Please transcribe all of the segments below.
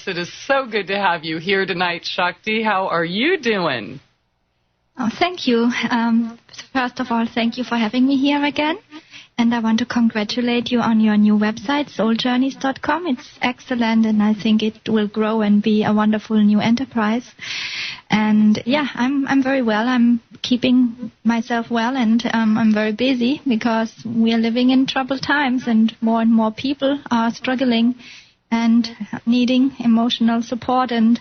It is so good to have you here tonight, Shakti. How are you doing? Oh, thank you. First of all, thank you for having me here again. And I want to congratulate you on your new website, souljourneys.com. It's excellent, and I think it will grow and be a wonderful new enterprise. And yeah, I'm very well. I'm keeping myself well, and I'm very busy because we are living in troubled times, and more people are struggling and needing emotional support and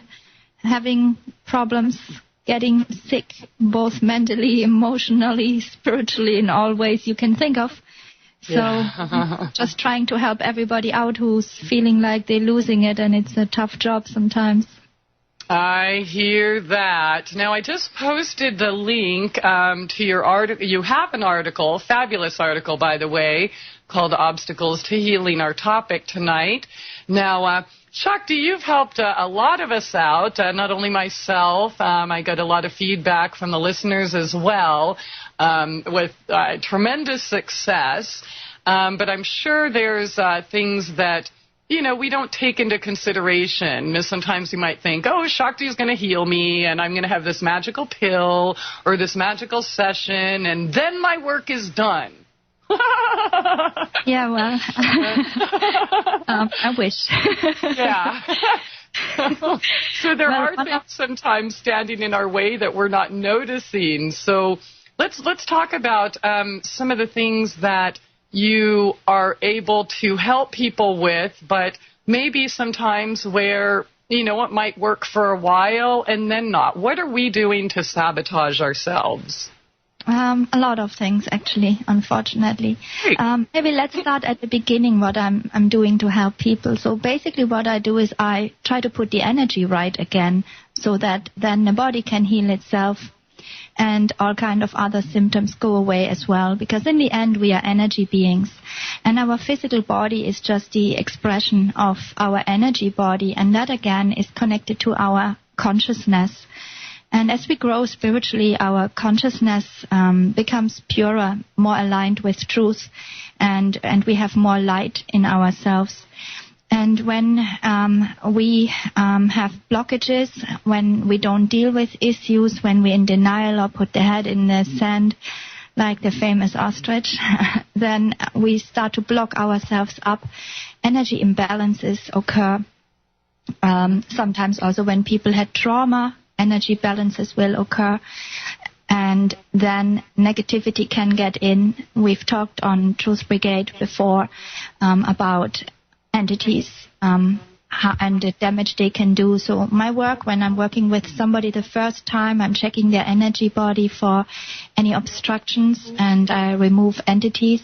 having problems, getting sick, both mentally, emotionally, spiritually, in all ways you can think of. So just trying to help everybody out who's feeling like they're losing it, and it's a tough job sometimes. I hear that. Now, I just posted the link to your article. You have an article, fabulous article, by the way, called Obstacles to Healing, our topic tonight. Now, Shakti, you've helped a lot of us out, not only myself. I got a lot of feedback from the listeners as well, with tremendous success. But I'm sure there's things that, you know, we don't take into consideration. Sometimes you might think, oh, Shakti is going to heal me, and I'm going to have this magical pill or this magical session, and then my work is done. Yeah, well, I wish. Yeah. So there are things sometimes standing in our way that we're not noticing. So let's talk about some of the things that you are able to help people with, but maybe sometimes where, you know, it might work for a while and then not. What are we doing to sabotage ourselves? A lot of things, actually, unfortunately. Maybe let's start at the beginning, what I'm doing to help people. So basically what I do is I try to put the energy right again so that then the body can heal itself and all kind of other symptoms go away as well. Because in the end, we are energy beings. And our physical body is just the expression of our energy body. And that, again, is connected to our consciousness. And as we grow spiritually, our consciousness becomes purer, more aligned with truth, and we have more light in ourselves. And when we have blockages, when we don't deal with issues, when we're in denial or put the head in the sand, like the famous ostrich, then we start to block ourselves up. Energy imbalances occur. Sometimes also when people had trauma, energy balances will occur, and then negativity can get in. We've talked on Truth Brigade before about entities and the damage they can do. So my work, when I'm working with somebody the first time, I'm checking their energy body for any obstructions, and I remove entities.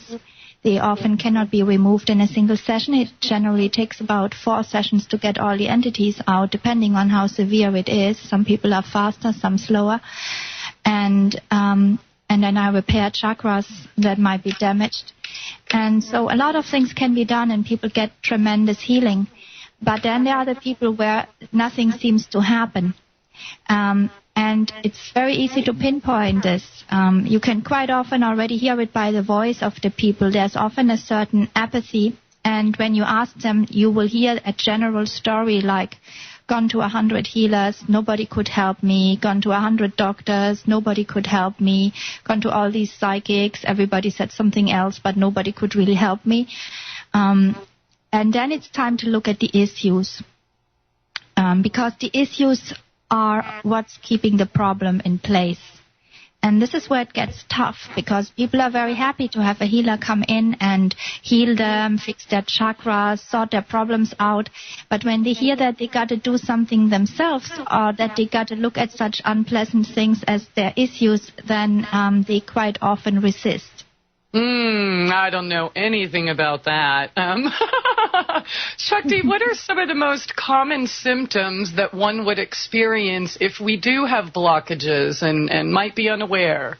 They often cannot be removed in a single session. It generally takes about 4 sessions to get all the entities out, depending on how severe it is. Some people are faster, some slower. And then I repair chakras that might be damaged. And so a lot of things can be done, and people get tremendous healing. But then there are the people where nothing seems to happen. And it's very easy to pinpoint this. You can quite often already hear it by the voice of the people. There's often a certain apathy, and when you ask them, you will hear a general story like, gone to 100 healers, nobody could help me, gone to 100 doctors, nobody could help me, gone to all these psychics, everybody said something else, but nobody could really help me. And then it's time to look at the issues, because the issues are what's keeping the problem in place. And this is where it gets tough, because people are very happy to have a healer come in and heal them, fix their chakras, sort their problems out. But when they hear that they got to do something themselves, or that they got to look at such unpleasant things as their issues, then they quite often resist. I don't know anything about that. Shakti, what are some of the most common symptoms that one would experience if we do have blockages and might be unaware?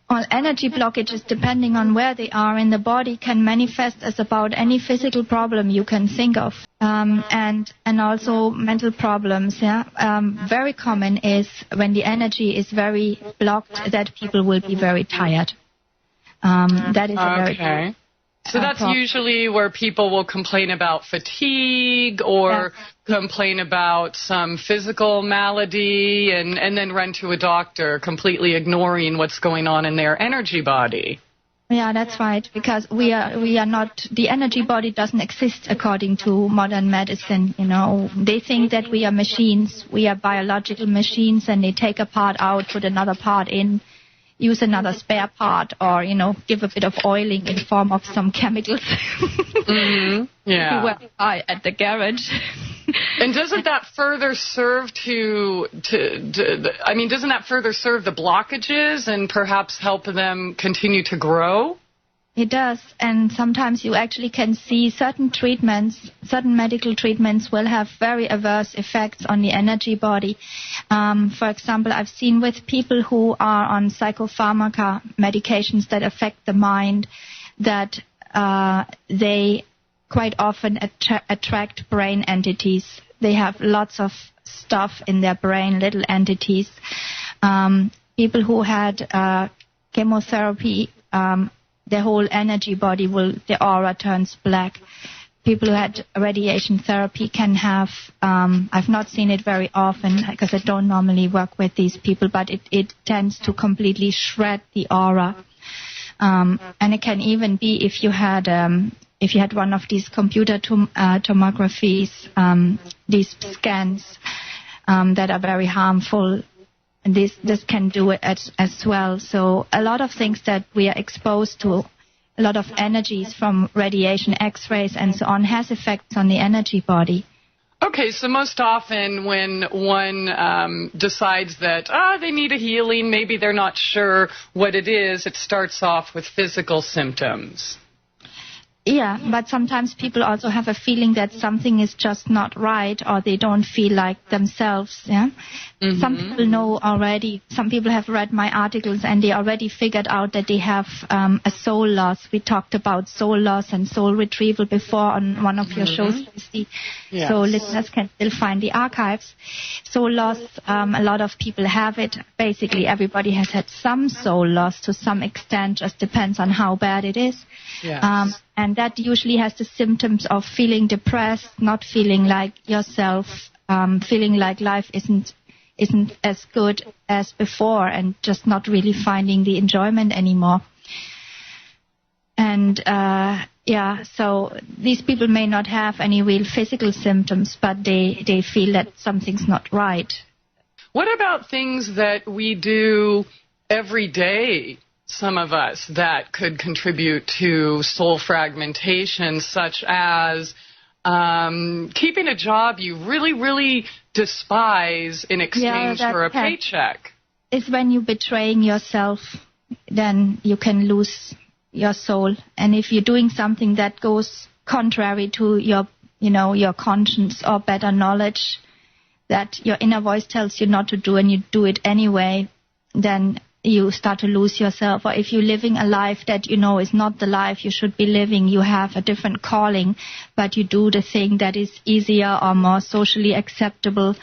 Well, energy blockages, depending on where they are in the body, can manifest as about any physical problem you can think of, and also mental problems. Yeah, very common is when the energy is very blocked, that people will be very tired. That is a very So that's usually where people will complain about fatigue or complain about some physical malady and then run to a doctor, completely ignoring what's going on in their energy body. Yeah, that's right, because we are not, the energy body doesn't exist according to modern medicine, you know. They think that we are machines, we are biological machines, and they take a part out, put another part in, use another spare part, or, you know, give a bit of oiling in form of some chemicals. Mm-hmm. Yeah. You were at the garage. And doesn't that further serve doesn't that further serve the blockages and perhaps help them continue to grow? It does, and sometimes you actually can see certain medical treatments will have very adverse effects on the energy body. For example, I've seen with people who are on psychopharmaca medications that affect the mind that they quite often attract brain entities. They have lots of stuff in their brain, little entities. People who had chemotherapy, their whole energy body the aura turns black. People who had radiation therapy can have, I've not seen it very often because I don't normally work with these people, but it tends to completely shred the aura. And it can even be if you had one of these computer tomographies, these scans that are very harmful, this can do it as well. So a lot of things that we are exposed to, a lot of energies from radiation, X-rays, and so on, has effects on the energy body. Okay, so most often when one decides that they need a healing, maybe they're not sure what it is, it starts off with physical symptoms. Yeah, but sometimes people also have a feeling that something is just not right, or they don't feel like themselves. Yeah, mm-hmm. Some people know already. Some people have read my articles and they already figured out that they have a soul loss. We talked about soul loss and soul retrieval before on one of your shows, Christie. Yes. So listeners can still find the archives. Soul loss, a lot of people have it. Basically, everybody has had some soul loss to some extent. Just depends on how bad it is. Yes. And that usually has the symptoms of feeling depressed, not feeling like yourself, feeling like life isn't as good as before, and just not really finding the enjoyment anymore. And so these people may not have any real physical symptoms, but they feel that something's not right. What about things that we do every day? Some of us that could contribute to soul fragmentation, such as keeping a job you really, really despise in exchange for a paycheck. It's when you're betraying yourself, then you can lose your soul. And if you're doing something that goes contrary to your conscience or better knowledge that your inner voice tells you not to do, and you do it anyway, then you start to lose yourself. Or if you're living a life that you know is not the life you should be living, you have a different calling, but you do the thing that is easier or more socially acceptable,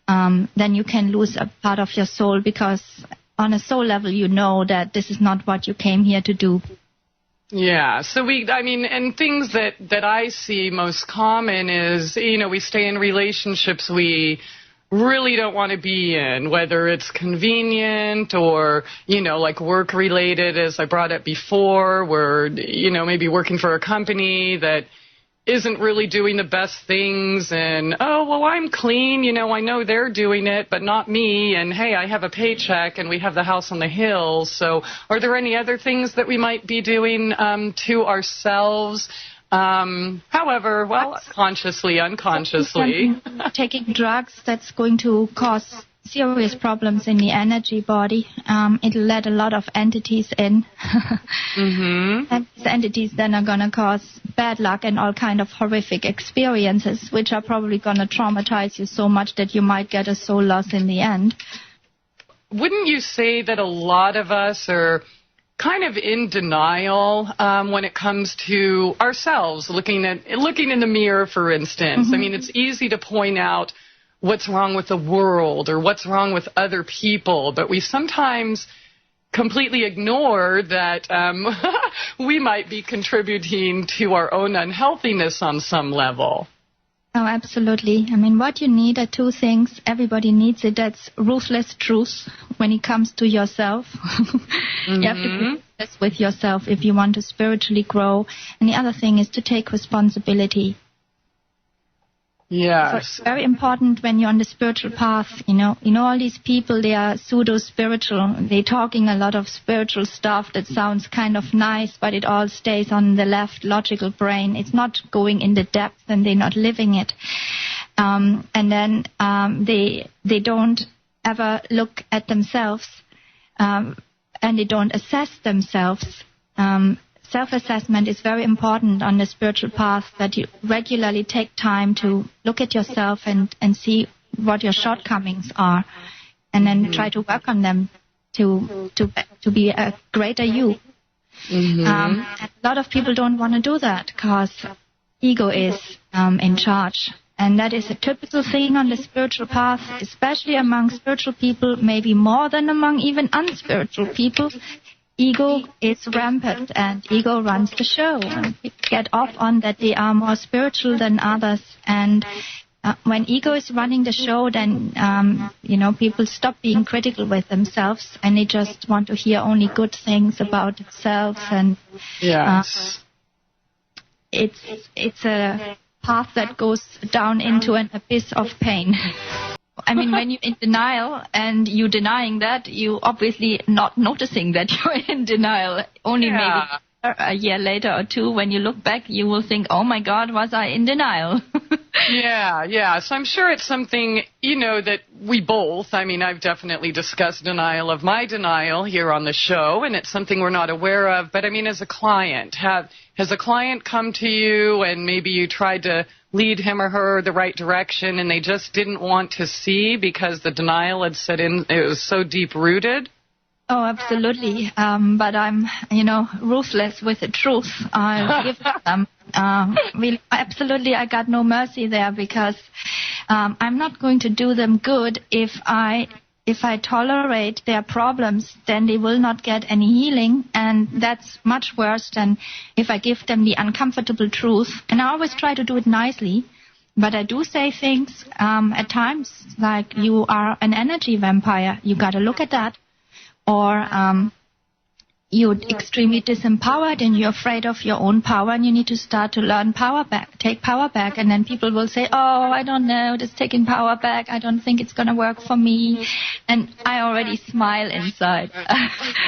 then you can lose a part of your soul, because on a soul level you know that this is not what you came here to do. Yeah, so and things that I see most common is, we stay in relationships we really don't want to be in, whether it's convenient or, like work-related, as I brought up before, where, maybe working for a company that isn't really doing the best things, and, I'm clean, I know they're doing it, but not me, and hey, I have a paycheck, and we have the house on the hill. So are there any other things that we might be doing to ourselves? However, consciously, unconsciously. Taking drugs, that's going to cause serious problems in the energy body. It'll let a lot of entities in. Mm-hmm. And these entities then are going to cause bad luck and all kind of horrific experiences, which are probably going to traumatize you so much that you might get a soul loss in the end. Wouldn't you say that a lot of us are kind of in denial when it comes to ourselves, looking in the mirror, for instance? Mm-hmm. It's easy to point out what's wrong with the world or what's wrong with other people, but we sometimes completely ignore that we might be contributing to our own unhealthiness on some level. Oh, absolutely. I mean, what you need are two things. Everybody needs it. That's ruthless truth when it comes to yourself. You have to be ruthless with yourself if you want to spiritually grow. And the other thing is to take responsibility. Yes. So it's very important when you're on the spiritual path, you know, all these people, they are pseudo-spiritual. They're talking a lot of spiritual stuff that sounds kind of nice, but it all stays on the left logical brain. It's not going in the depth, and they're not living it. And then they don't ever look at themselves, and they don't assess themselves. Self-assessment is very important on the spiritual path, that you regularly take time to look at yourself and see what your shortcomings are, and then try to work on them to be a greater you. And a lot of people don't want to do that because ego is in charge. And that is a typical thing on the spiritual path, especially among spiritual people, maybe more than among even unspiritual people. Ego is rampant, and ego runs the show. And people get off on that they are more spiritual than others. And when ego is running the show, then, people stop being critical with themselves, and they just want to hear only good things about themselves. And it's a path that goes down into an abyss of pain. I mean, when you're in denial and you're denying that, you obviously not noticing that you're in denial. Only maybe a year later or two, when you look back, you will think, oh my God, was I in denial? So I'm sure it's something, that we both, I've definitely discussed denial of my denial here on the show, and it's something we're not aware of. But as a client, has a client come to you and maybe you tried to lead him or her the right direction and they just didn't want to see because the denial had set in, it was so deep-rooted? Oh, absolutely. But I'm, ruthless with the truth. I'll give them. Absolutely, I got no mercy there, because I'm not going to do them good if I tolerate their problems. Then they will not get any healing, and that's much worse than if I give them the uncomfortable truth. And I always try to do it nicely, but I do say things at times like, you are an energy vampire. You got to look at that. Or you're extremely disempowered and you're afraid of your own power, and you need to start to learn power back, take power back. And then people will say, oh, I don't know, just taking power back, I don't think it's going to work for me. And I already smile inside.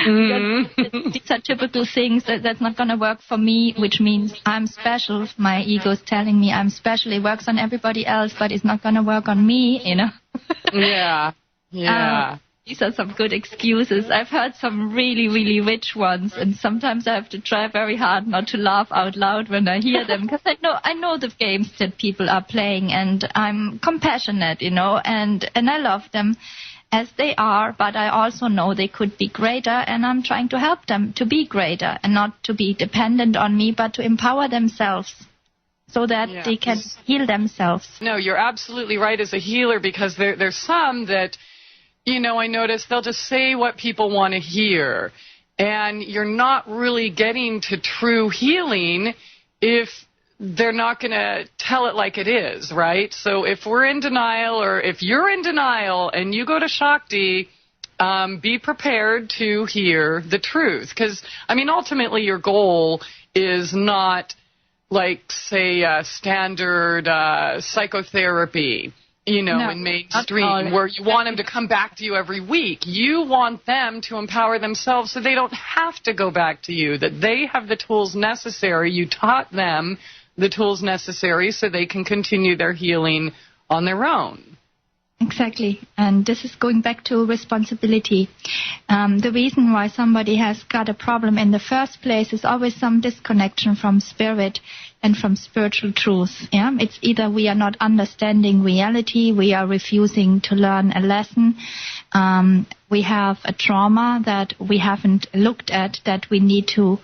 These are typical things that's not going to work for me, which means I'm special. My ego is telling me I'm special. It works on everybody else, but it's not going to work on me, These are some good excuses. I've heard some really, really rich ones, and sometimes I have to try very hard not to laugh out loud when I hear them, because I know the games that people are playing, and I'm compassionate, and I love them as they are, but I also know they could be greater, and I'm trying to help them to be greater and not to be dependent on me, but to empower themselves so that they can heal themselves. No, you're absolutely right as a healer, because there's some that, I notice they'll just say what people want to hear, and you're not really getting to true healing if they're not going to tell it like it is, right? So if we're in denial, or if you're in denial and you go to Shakti, be prepared to hear the truth, because, ultimately your goal is not like, say, standard psychotherapy, in mainstream, where you want them to come back to you every week. You want them to empower themselves so they don't have to go back to you, that they have the tools necessary. You taught them the tools necessary so they can continue their healing on their own. Exactly. And this is going back to responsibility. The reason why somebody has got a problem in the first place is always some disconnection from spirit and from spiritual truth. It's either we are not understanding reality, we are refusing to learn a lesson, we have a trauma that we haven't looked at, that we need to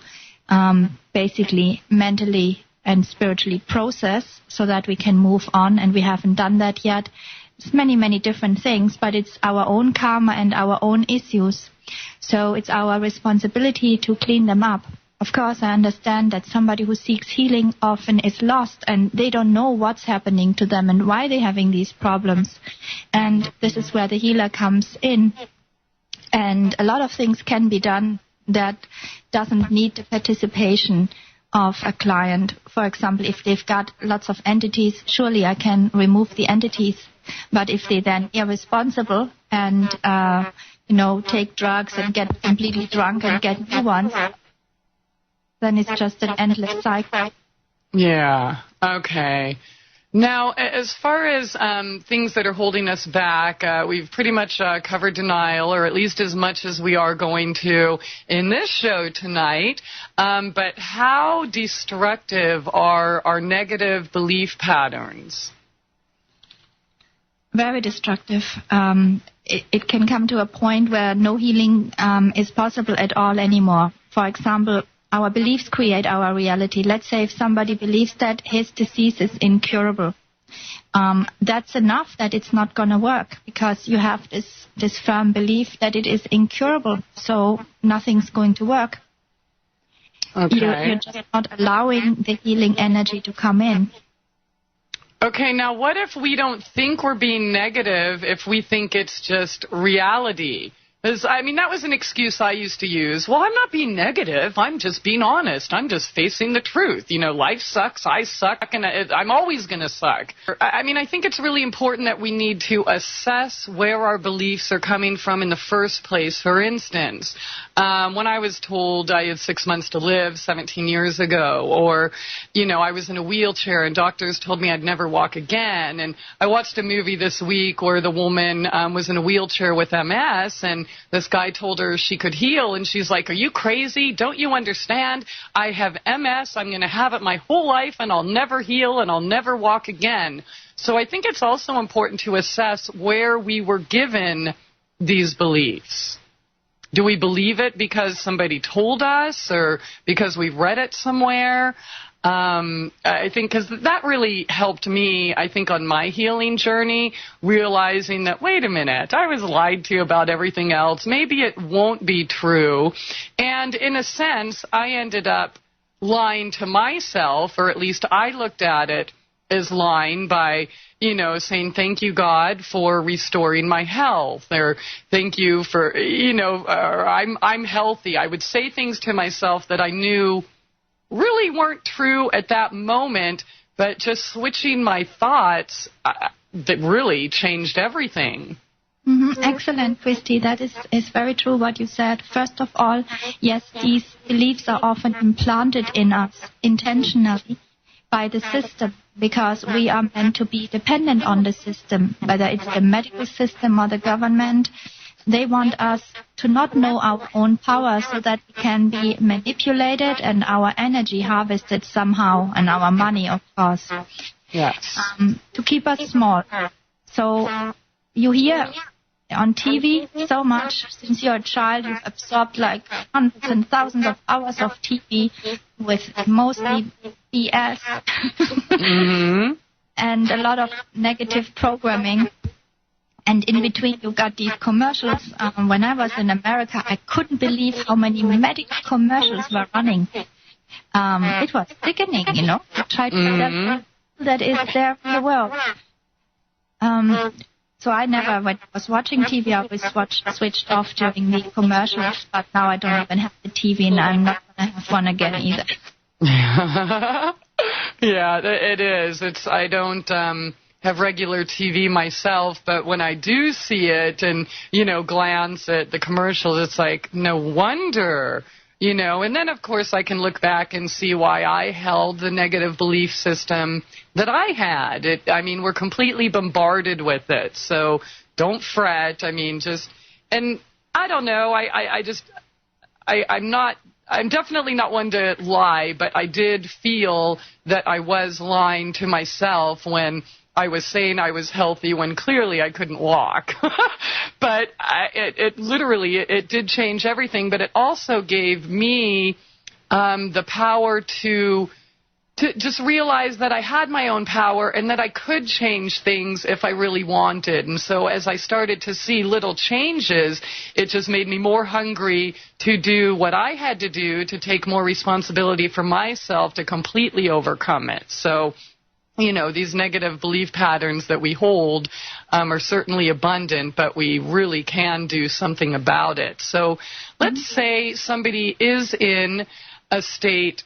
basically mentally and spiritually process so that we can move on, and we haven't done that yet. It's many, many different things, but it's our own karma and our own issues. So it's our responsibility to clean them up. Of course, I understand that somebody who seeks healing often is lost and they don't know what's happening to them and why they're having these problems. And this is where the healer comes in. And a lot of things can be done that doesn't need the participation of a client. For example, if they've got lots of entities, surely I can remove the entities. But if they then irresponsible and, take drugs and get completely drunk and get new ones, then it's just an endless cycle. Yeah, okay. Now, as far as things that are holding us back, we've pretty much covered denial, or at least as much as we are going to in this show tonight. But how destructive are our negative belief patterns? Very destructive. It can come to a point where no healing is possible at all anymore. For example, our beliefs create our reality. Let's say if somebody believes that his disease is incurable, that's enough that it's not going to work because you have this firm belief that it is incurable, so nothing's going to work. Okay. You're just not allowing the healing energy to come in. Okay, now what if we don't think we're being negative, if we think it's just reality? That was an excuse I used to use. Well, I'm not being negative. I'm just being honest. I'm just facing the truth. Life sucks, I suck, and I'm always going to suck. I think it's really important that we need to assess where our beliefs are coming from in the first place. For instance, when I was told I had 6 months to live 17 years ago, or, I was in a wheelchair and doctors told me I'd never walk again. And I watched a movie this week where the woman was in a wheelchair with MS, and this guy told her she could heal, and she's like, are you crazy? Don't you understand? I have MS. I'm going to have it my whole life, and I'll never heal, and I'll never walk again. So I think it's also important to assess where we were given these beliefs. Do we believe it because somebody told us or because we've read it somewhere? I think because that really helped me, I think, on my healing journey, realizing that, wait a minute, I was lied to about everything else. Maybe it won't be true. And in a sense, I ended up lying to myself, or at least I looked at it as lying by, saying thank you, God, for restoring my health, or thank you for, or I'm healthy. I would say things to myself that I knew really weren't true at that moment, but just switching my thoughts that really changed everything. Mm-hmm. Excellent, Christie. That is very true what you said. First of all, yes, these beliefs are often implanted in us intentionally by the system, because we are meant to be dependent on the system, whether it's the medical system or the government. They want us to not know our own power so that we can be manipulated and our energy harvested somehow, and our money, of course. Yes. To keep us small. So you hear on TV so much. Since you're a child, you've absorbed like hundreds and thousands of hours of TV with mostly BS. Mm-hmm. And a lot of negative programming. And in between, you got these commercials. When I was in America, I couldn't believe how many medical commercials were running. It was sickening, to try to sell that is there in the world. So I never, when I was watching TV, I always switched off during the commercials. But now I don't even have the TV, and I'm not going to have one again either. Yeah, it is. I don't have regular TV myself, but when I do see it and, glance at the commercials, it's like, no wonder, and then of course I can look back and see why I held the negative belief system that I had. We're completely bombarded with it, so don't fret. And I don't know, I'm definitely not one to lie, but I did feel that I was lying to myself when I was saying I was healthy when clearly I couldn't walk. But it did change everything, but it also gave me the power to to just realize that I had my own power and that I could change things if I really wanted. And so as I started to see little changes, it just made me more hungry to do what I had to do to take more responsibility for myself to completely overcome it. So, you know, these negative belief patterns that we hold are certainly abundant, but we really can do something about it. So let's say somebody is in a state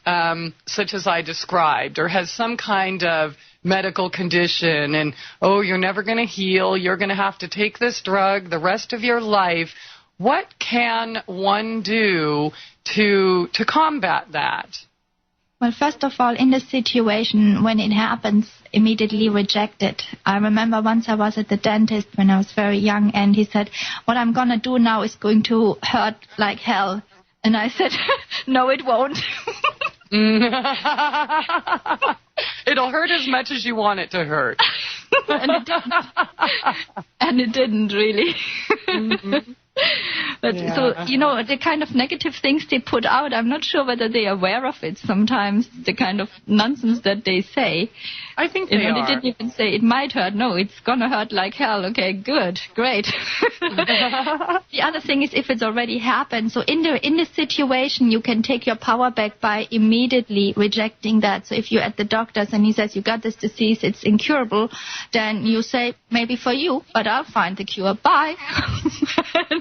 such as I described, or has some kind of medical condition, and, oh, you're never going to heal, you're going to have to take this drug the rest of your life. What can one do to combat that? Well, first of all, in the situation, when it happens, immediately reject it. I remember once I was at the dentist when I was very young, and he said, what I'm going to do now is going to hurt like hell. And I said, no, it won't. It'll hurt as much as you want it to hurt. And it didn't really. Mm-hmm. But yeah. So, you know, the kind of negative things they put out, I'm not sure whether they're aware of it sometimes, the kind of nonsense that they say. I think they are. They didn't even say it might hurt. No, it's going to hurt like hell. Okay, good, great. The other thing is if it's already happened. So in the situation, you can take your power back by immediately rejecting that. So if you're at the doctor's and he says, you got this disease, it's incurable, then you say, maybe for you, but I'll find the cure. Bye.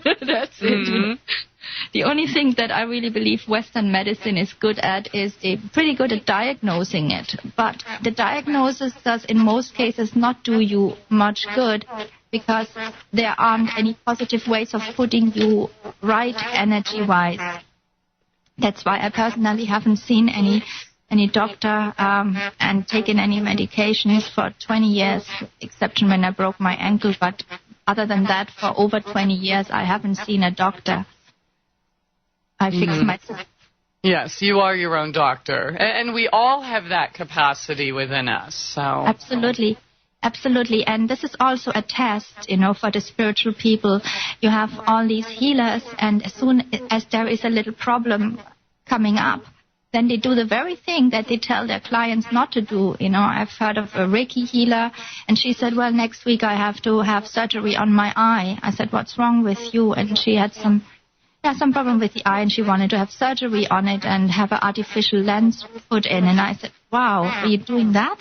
That's it. Mm-hmm. The only thing that I really believe Western medicine is good at is they're pretty good at diagnosing it. But the diagnosis does in most cases not do you much good because there aren't any positive ways of putting you right energy-wise. That's why I personally haven't seen any doctor and taken any medications for 20 years, exception when I broke my ankle. But other than that, for over 20 years, I haven't seen a doctor. I fix myself. Yes, you are your own doctor. And we all have that capacity within us. So Absolutely. Absolutely. And this is also a test, you know, for the spiritual people. You have all these healers, and as soon as there is a little problem coming up, then they do the very thing that they tell their clients not to do. You know, I've heard of a Reiki healer, and she said, well, next week I have to have surgery on my eye. I said, what's wrong with you? And she had some problem with the eye, and she wanted to have surgery on it and have an artificial lens put in. And I said, wow, are you doing that?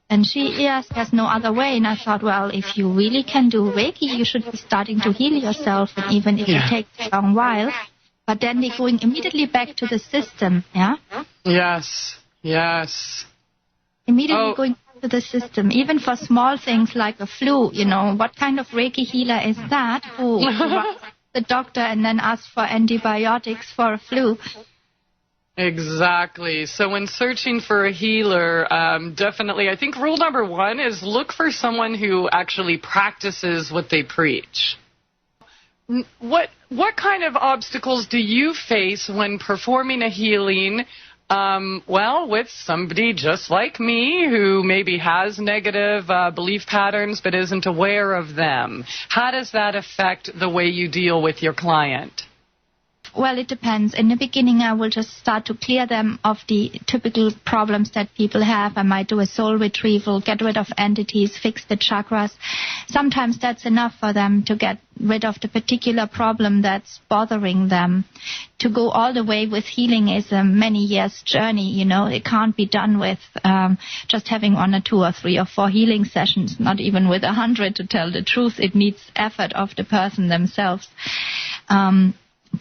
And she, yes, there's no other way. And I thought, well, if you really can do Reiki, you should be starting to heal yourself, and even if it takes a long while. But then they're going immediately back to the system, yeah? Yes, yes. Immediately going to the system, even for small things like a flu, you know. What kind of Reiki healer is that who runs the doctor and then asks for antibiotics for a flu? Exactly. So when searching for a healer, definitely, I think rule number one is look for someone who actually practices what they preach. What kind of obstacles do you face when performing a healing, with somebody just like me who maybe has negative belief patterns but isn't aware of them? How does that affect the way you deal with your client? Well, it depends. In the beginning, I will just start to clear them of the typical problems that people have. I might do a soul retrieval, get rid of entities, fix the chakras. Sometimes that's enough for them to get rid of the particular problem that's bothering them. To go all the way with healing is a many years journey, you know. It can't be done with just having 1 or 2 or 3 or 4 healing sessions, not even with 100 to tell the truth. It needs effort of the person themselves.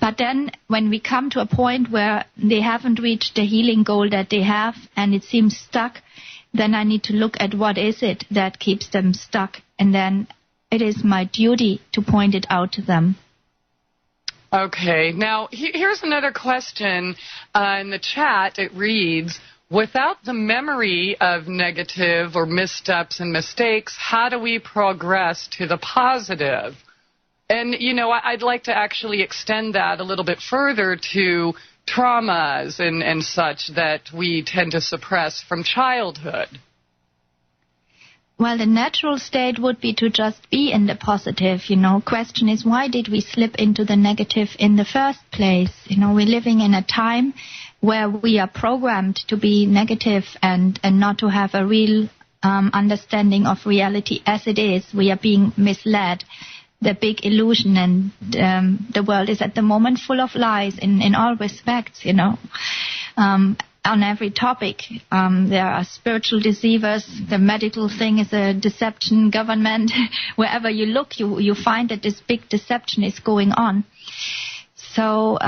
But then when we come to a point where they haven't reached the healing goal that they have and it seems stuck, then I need to look at what is it that keeps them stuck. And then it is my duty to point it out to them. Okay. Now, here's another question in the chat. It reads, without the memory of negative or missteps and mistakes, how do we progress to the positive? And, you know, I'd like to actually extend that a little bit further to traumas and such that we tend to suppress from childhood. Well, the natural state would be to just be in the positive, you know. Question is, why did we slip into the negative in the first place? You know, we're living in a time where we are programmed to be negative and not to have a real understanding of reality as it is. We are being misled. The big illusion, and the world is at the moment full of lies in all respects, you know. On every topic, there are spiritual deceivers. The medical thing is a deception. Government, wherever you look, you find that this big deception is going on. So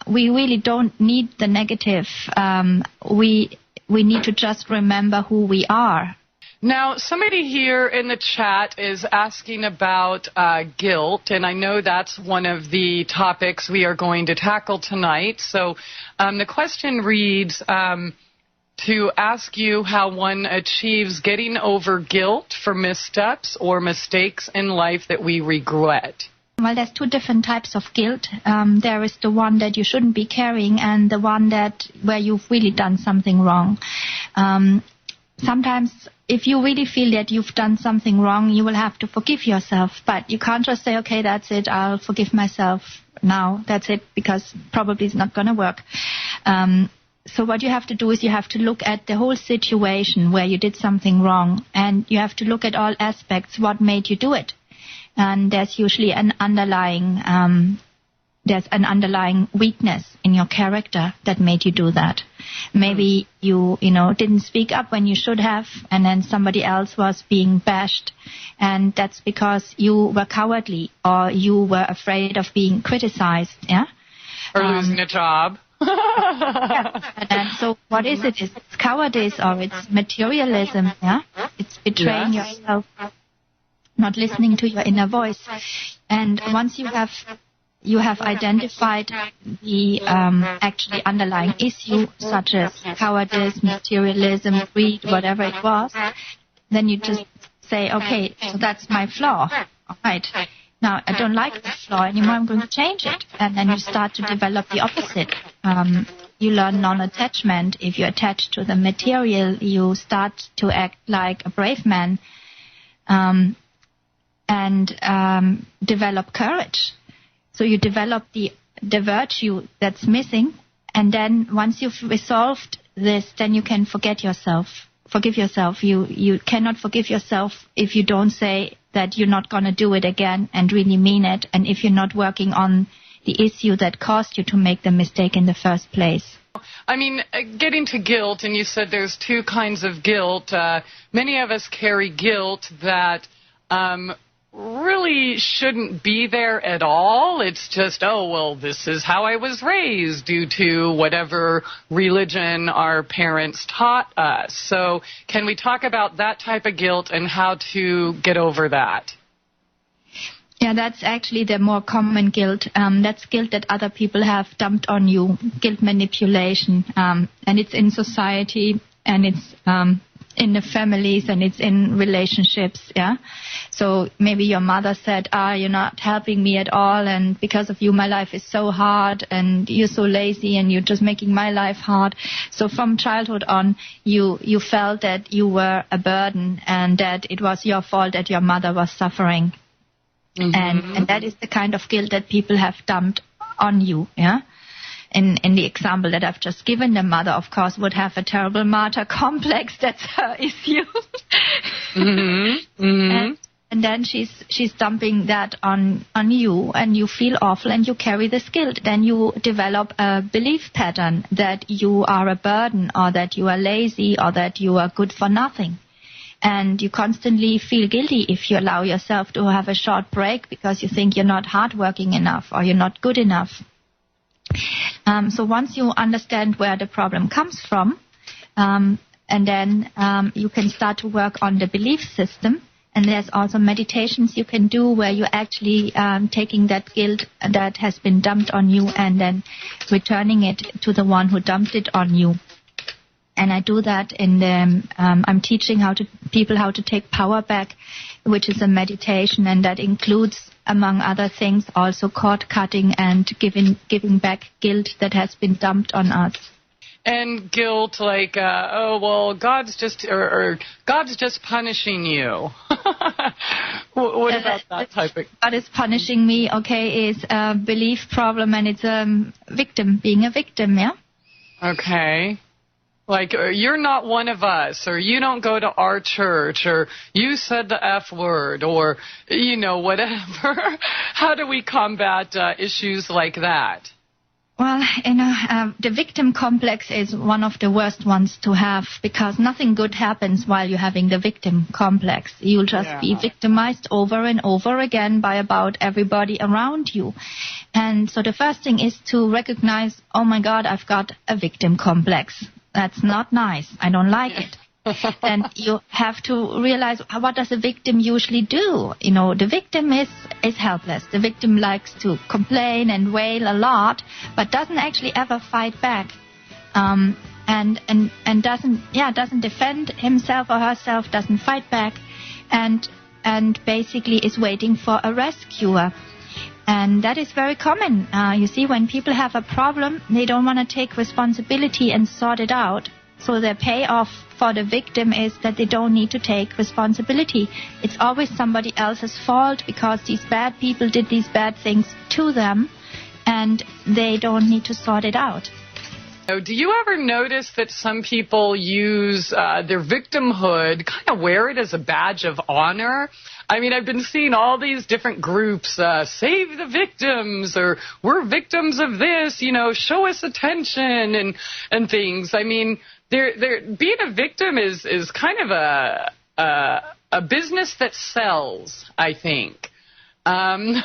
we really don't need the negative. We need to just remember who we are. Now, somebody here in the chat is asking about guilt, and I know that's one of the topics we are going to tackle tonight. So the question reads, to ask you how one achieves getting over guilt for missteps or mistakes in life that we regret. Well, there's two different types of guilt. There is the one that you shouldn't be carrying, and the one where you've really done something wrong. Sometimes, if you really feel that you've done something wrong, you will have to forgive yourself. But you can't just say, okay, that's it, I'll forgive myself now, that's it, because probably it's not going to work. So what you have to do is you have to look at the whole situation where you did something wrong, and you have to look at all aspects, what made you do it. And there's usually an underlying weakness in your character that made you do that. Maybe you didn't speak up when you should have, and then somebody else was being bashed, and that's because you were cowardly or you were afraid of being criticized, yeah? Or losing a job. Yeah. And then, so what is it? It's cowardice or it's materialism, yeah? It's betraying yourself, not listening to your inner voice. And once you have identified the actually underlying issue, such as cowardice, materialism, greed, whatever it was, then you just say, okay, so that's my flaw. All right. Now, I don't like this flaw anymore, I'm going to change it. And then you start to develop the opposite. You learn non-attachment. If you attach to the material, you start to act like a brave man and develop courage. So you develop the virtue that's missing, and then once you've resolved this, then you can forgive yourself. You cannot forgive yourself if you don't say that you're not going to do it again and really mean it, and if you're not working on the issue that caused you to make the mistake in the first place. I mean, getting to guilt, and you said there's two kinds of guilt. Many of us carry guilt that really shouldn't be there at all. It's just, oh, well, this is how I was raised due to whatever religion our parents taught us. So can we talk about that type of guilt and how to get over that? Yeah, that's actually the more common guilt. That's guilt that other people have dumped on you, guilt manipulation. And it's in society, and it's in the families, and it's in relationships, yeah. So maybe your mother said, you're not helping me at all, and because of you my life is so hard, and you're so lazy, and you're just making my life hard. So from childhood on, you felt that you were a burden, and that it was your fault that your mother was suffering. Mm-hmm. And that is the kind of guilt that people have dumped on you, yeah. In the example that I've just given, the mother, of course, would have a terrible martyr complex. That's her issue. Mm-hmm. Mm-hmm. And then she's dumping that on you, and you feel awful, and you carry this guilt. Then you develop a belief pattern that you are a burden, or that you are lazy, or that you are good for nothing. And you constantly feel guilty if you allow yourself to have a short break because you think you're not hardworking enough or you're not good enough. So once you understand where the problem comes from, and then you can start to work on the belief system. And there's also meditations you can do where you're actually taking that guilt that has been dumped on you and then returning it to the one who dumped it on you. And I do that in the, I'm teaching people how to take power back, which is a meditation, and that includes, among other things, also cord cutting and giving back guilt that has been dumped on us. And guilt like, God's just punishing you. What about that type of? God is punishing me, okay, is a belief problem, and it's being a victim, yeah? Okay. Like, you're not one of us, or you don't go to our church, or you said the F word, or, whatever. How do we combat issues like that? Well, the victim complex is one of the worst ones to have, because nothing good happens while you're having the victim complex. You'll just be victimized over and over again by about everybody around you. And so the first thing is to recognize, oh my God, I've got a victim complex. That's not nice. I don't like it. And you have to realize, what does a victim usually do? The victim is helpless. The victim likes to complain and wail a lot, but doesn't actually ever fight back, and doesn't defend himself or herself, doesn't fight back, and basically is waiting for a rescuer. And that is very common. You see, when people have a problem, they don't want to take responsibility and sort it out. So the payoff for the victim is that they don't need to take responsibility. It's always somebody else's fault because these bad people did these bad things to them, and they don't need to sort it out. Do you ever notice that some people use their victimhood, kind of wear it as a badge of honor? I mean, I've been seeing all these different groups, save the victims, or we're victims of this, show us attention and things. I mean, being a victim is kind of a business that sells, I think. And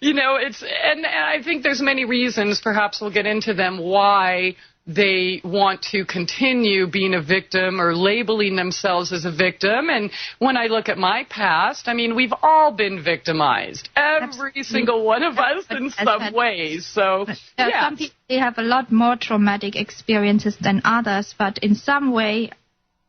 I think there's many reasons, perhaps we'll get into them, why they want to continue being a victim or labeling themselves as a victim. And when I look at my past, I mean, we've all been victimized, every single one of us in some ways. So, some people, they have a lot more traumatic experiences than others, but in some way,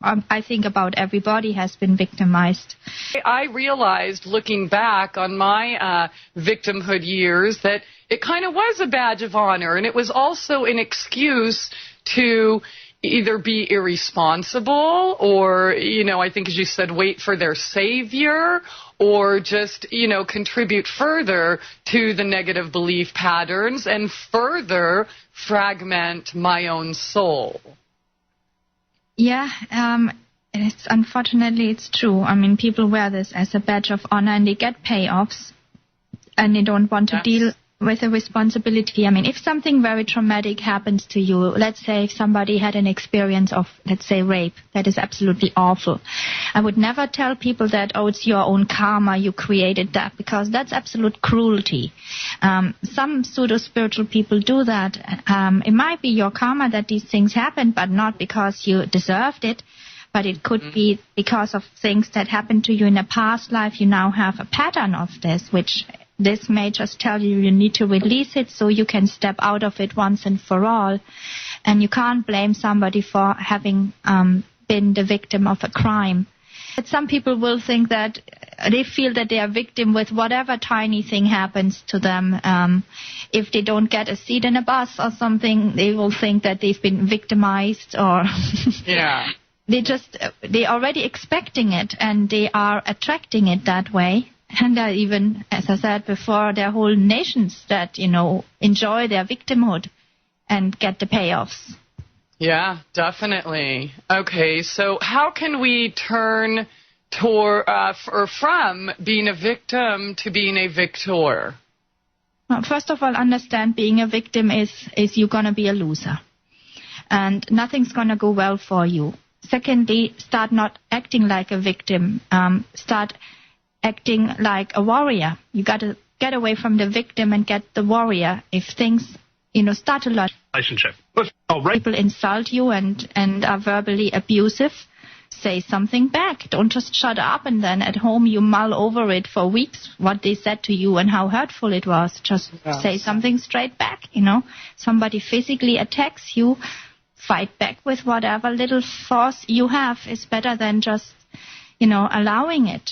I think about everybody has been victimized. I realized, looking back on my victimhood years, that it kind of was a badge of honor, and it was also an excuse to either be irresponsible or, I think as you said, wait for their savior, or just, contribute further to the negative belief patterns and further fragment my own soul. Yeah, unfortunately it's true. I mean, people wear this as a badge of honor and they get payoffs and they don't want to deal with the responsibility. I mean, if something very traumatic happens to you, let's say if somebody had an experience of, let's say, rape, that is absolutely awful. I would never tell people that, oh, it's your own karma, you created that, because that's absolute cruelty. Some pseudo-spiritual people do that. It might be your karma that these things happen, but not because you deserved it. But it could be because of things that happened to you in a past life. You now have a pattern of this, which this may just tell you you need to release it so you can step out of it once and for all. And you can't blame somebody for having been the victim of a crime. But some people will think that they feel that they are victim with whatever tiny thing happens to them. If they don't get a seat in a bus or something, they will think that they've been victimized, or they're already expecting it and they are attracting it that way. And there are even, as I said before, there are whole nations that, enjoy their victimhood and get the payoffs. Yeah, definitely. Okay, so how can we turn from being a victim to being a victor? Well, first of all, understand being a victim is you're going to be a loser. And nothing's going to go well for you. Secondly, start not acting like a victim. Start acting like a warrior. You got to get away from the victim and get the warrior. If things, start a lot. Relationship. People insult you and are verbally abusive, say something back. Don't just shut up and then at home you mull over it for weeks, what they said to you and how hurtful it was. Just say something straight back, Somebody physically attacks you, fight back with whatever little force you have is better than just allowing it.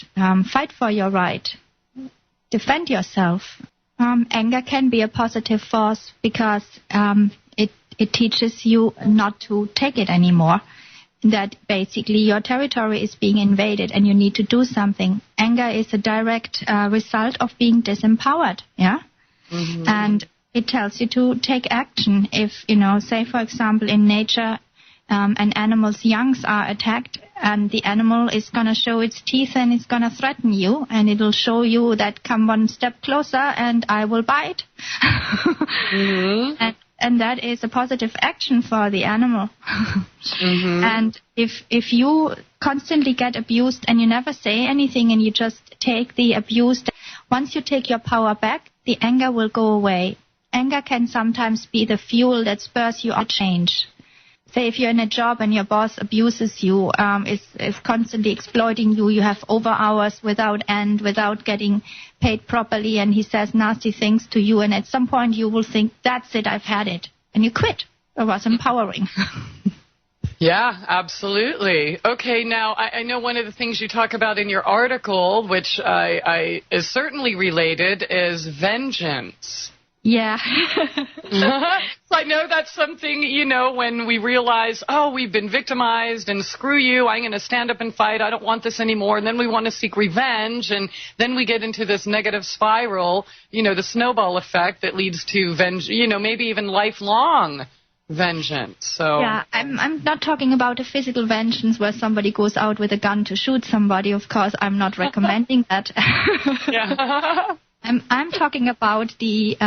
Fight for your right. Defend yourself. Anger can be a positive force because it teaches you not to take it anymore. That basically your territory is being invaded and you need to do something. Anger is a direct result of being disempowered. Yeah. Mm-hmm. And It tells you to take action. If, say, for example, in nature, an animal's youngs are attacked, and the animal is going to show its teeth and it's going to threaten you, and it'll show you that come one step closer and I will bite. Mm-hmm. And that is a positive action for the animal. Mm-hmm. And if you constantly get abused and you never say anything and you just take the abuse, once you take your power back, the anger will go away. Anger can sometimes be the fuel that spurs you to change. Say if you're in a job and your boss abuses you, is constantly exploiting you, you have over hours without end, without getting paid properly, and he says nasty things to you, and at some point you will think, that's it, I've had it, and you quit. It was empowering. Yeah, absolutely. Okay, now I know one of the things you talk about in your article, which is certainly related, is vengeance. Yeah. So I know that's something, when we realize, we've been victimized and screw you, I'm going to stand up and fight, I don't want this anymore, and then we want to seek revenge, and then we get into this negative spiral, the snowball effect that leads to maybe even lifelong vengeance. So yeah, I'm not talking about a physical vengeance where somebody goes out with a gun to shoot somebody. Of course, I'm not recommending that. Yeah. I'm talking about the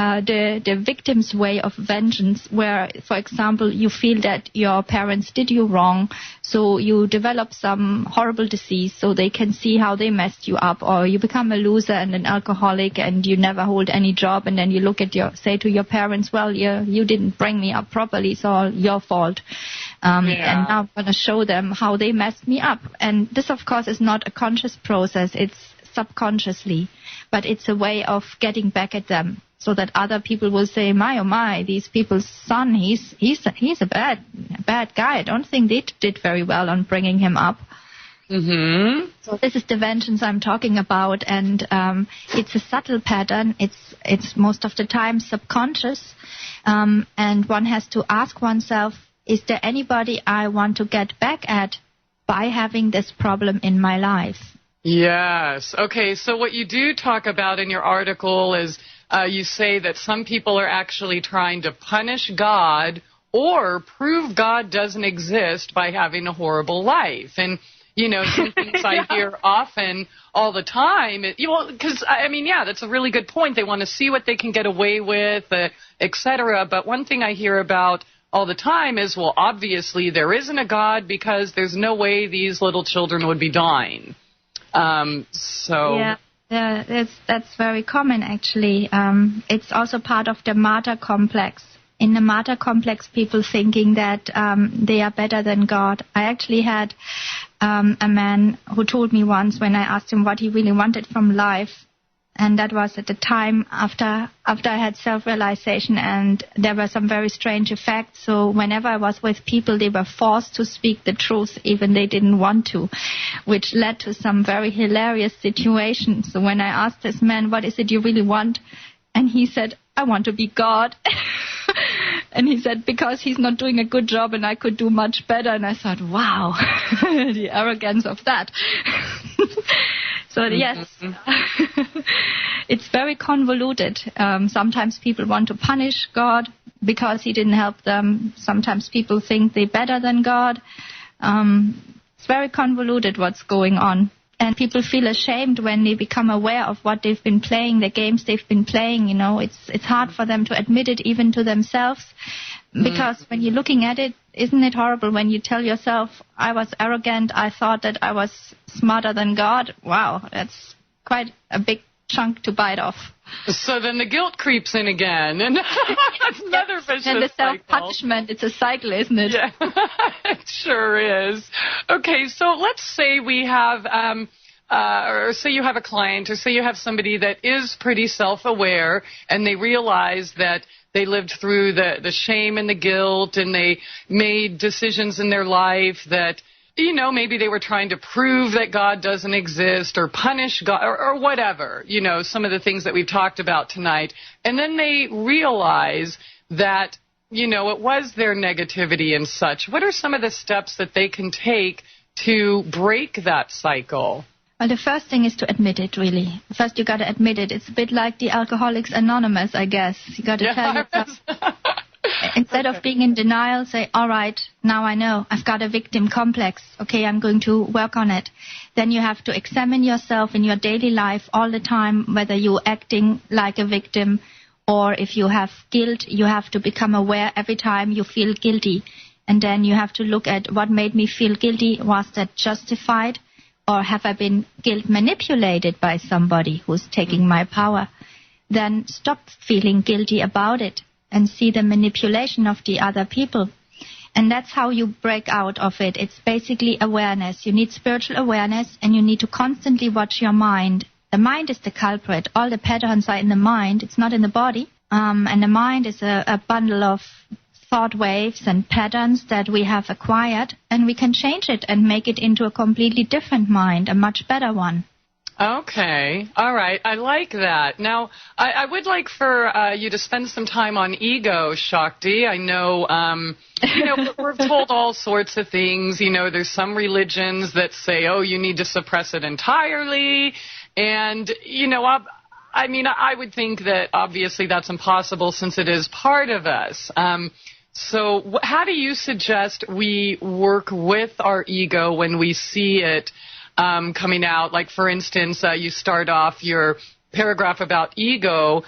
victim's way of vengeance, where, for example, you feel that your parents did you wrong, so you develop some horrible disease so they can see how they messed you up, or you become a loser and an alcoholic and you never hold any job, and then you look at say to your parents, well, you didn't bring me up properly, it's all your fault. And now I'm going to show them how they messed me up. And this, of course, is not a conscious process, it's subconsciously. But it's a way of getting back at them, so that other people will say, my, oh my, these people's son, he's a bad guy. I don't think they did very well on bringing him up. Mm-hmm. So this is the vengeance I'm talking about, and it's a subtle pattern. It's most of the time subconscious, and one has to ask oneself, is there anybody I want to get back at by having this problem in my life? Yes. Okay, so what you do talk about in your article is you say that some people are actually trying to punish God or prove God doesn't exist by having a horrible life. And, some things I hear often all the time, because, that's a really good point. They want to see what they can get away with, et cetera. But one thing I hear about all the time is, well, obviously there isn't a God because there's no way these little children would be dying. That's very common, actually. It's also part of the martyr complex. In the martyr complex, people thinking that they are better than God. I actually had a man who told me once, when I asked him what he really wanted from life, and that was at the time after I had self-realization, and there were some very strange effects. So whenever I was with people, they were forced to speak the truth, even they didn't want to, which led to some very hilarious situations. So when I asked this man, what is it you really want? And he said, I want to be God. And he said, because he's not doing a good job and I could do much better. And I thought, wow, the arrogance of that. So yes, it's very convoluted. Sometimes people want to punish God because he didn't help them. Sometimes people think they're better than God. It's very convoluted what's going on. And people feel ashamed when they become aware of what they've been playing, the games they've been playing. It's hard for them to admit it even to themselves. Because when you're looking at it, isn't it horrible when you tell yourself, I was arrogant, I thought that I was smarter than God? Wow, that's quite a big chunk to bite off. So then the guilt creeps in again, and that's another vicious cycle. And the self-punishment, it's a cycle, isn't it? Yeah, it sure is. Okay, so let's say we have, or say you have a client, or say you have somebody that is pretty self-aware, and they realize that they lived through the shame and the guilt, and they made decisions in their life that, maybe they were trying to prove that God doesn't exist or punish God or whatever, some of the things that we've talked about tonight. And then they realize that, it was their negativity and such. What are some of the steps that they can take to break that cycle? Well, the first thing is to admit it, really. First, you got to admit it. It's a bit like the Alcoholics Anonymous, I guess. You got to tell yourself. Instead of being in denial, say, all right, now I know. I've got a victim complex. Okay, I'm going to work on it. Then you have to examine yourself in your daily life all the time, whether you're acting like a victim or if you have guilt. You have to become aware every time you feel guilty. And then you have to look at what made me feel guilty. Was that justified? Or have I been guilt manipulated by somebody who's taking my power? Then stop feeling guilty about it and see the manipulation of the other people. And that's how you break out of it. It's basically awareness. You need spiritual awareness, and you need to constantly watch your mind. The mind is the culprit. All the patterns are in the mind. It's not in the body. And the mind is a bundle of thought waves and patterns that we have acquired, and we can change it and make it into a completely different mind, a much better one. Okay. All right. I like that. Now, I would like for you to spend some time on ego, Shakti. I know, we're told all sorts of things. There's some religions that say, oh, you need to suppress it entirely. And, I would think that obviously that's impossible since it is part of us. So how do you suggest we work with our ego when we see it coming out? Like, for instance, you start off your paragraph about ego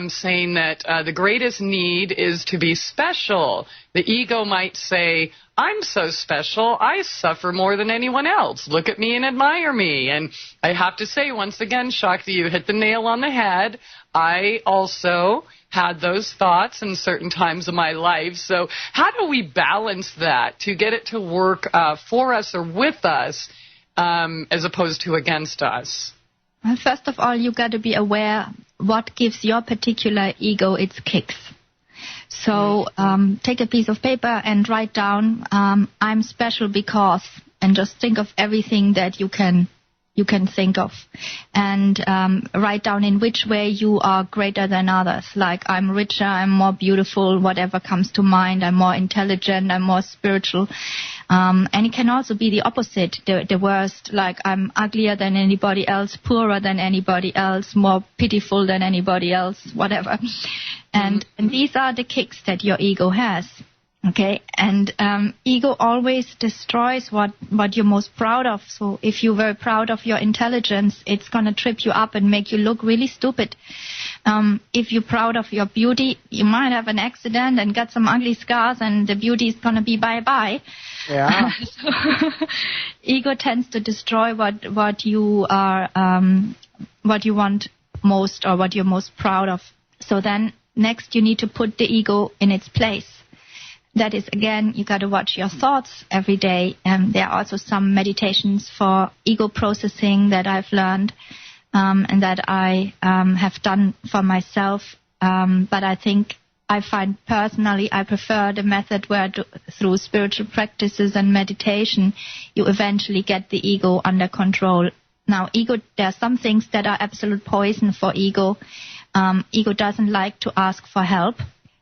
saying that the greatest need is to be special. The ego might say, I'm so special, I suffer more than anyone else. Look at me and admire me. And I have to say, once again, Shakti, you hit the nail on the head. I also had those thoughts in certain times of my life. So how do we balance that to get it to work for us or with us as opposed to against us? Well, first of all, you got to be aware what gives your particular ego its kicks. So take a piece of paper and write down, I'm special because, and just think of everything that you can think of, and write down in which way you are greater than others. Like, I'm richer, I'm more beautiful, whatever comes to mind, I'm more intelligent, I'm more spiritual. And it can also be the opposite, the worst, like I'm uglier than anybody else, poorer than anybody else, more pitiful than anybody else, whatever. And these are the kicks that your ego has. Okay, and ego always destroys what you're most proud of. So if you're very proud of your intelligence, it's going to trip you up and make you look really stupid. If you're proud of your beauty, you might have an accident and get some ugly scars, and the beauty is going to be bye-bye. Yeah. So, ego tends to destroy what you are, what you want most or what you're most proud of. So then next you need to put the ego in its place. That is, again, you got to watch your thoughts every day. There are also some meditations for ego processing that I've learned and that I have done for myself. But I think I find personally I prefer the method where through spiritual practices and meditation, you eventually get the ego under control. Now, ego, there are some things that are absolute poison for ego. Ego doesn't like to ask for help.